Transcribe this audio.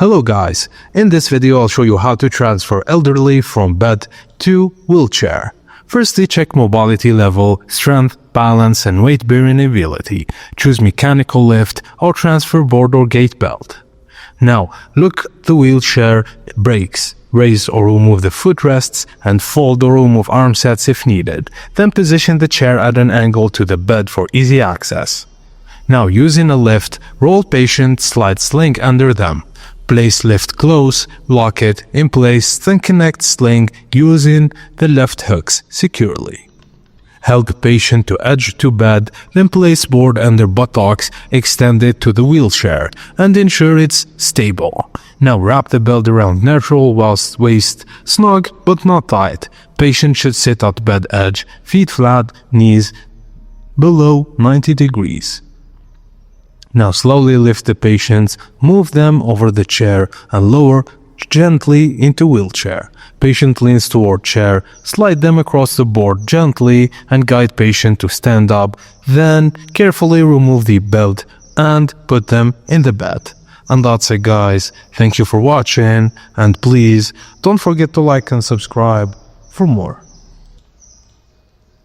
Hello guys, in this video I'll show you how to transfer elderly from bed to wheelchair. Firstly, check mobility level, strength, balance and weight bearing ability. Choose mechanical lift or transfer board or gate belt. Now, look the wheelchair brakes. Raise or remove the footrests and fold or remove arm sets if needed. Then position the chair at an angle to the bed for easy access. Now, using a lift, roll patient slide sling under them. Place lift close, lock it in place, then connect sling using the left hooks securely. Help patient to edge to bed, then place board under buttocks, extend it to the wheelchair, and ensure it's stable. Now wrap the belt around neutral whilst waist snug but not tight. Patient should sit at bed edge, feet flat, knees below 90 degrees. Now slowly lift the patients, move them over the chair and lower gently into wheelchair. Patient leans toward chair, slide them across the board gently and guide patient to stand up, then carefully remove the belt and put them in the bed. And that's it guys, thank you for watching and please don't forget to like and subscribe for more.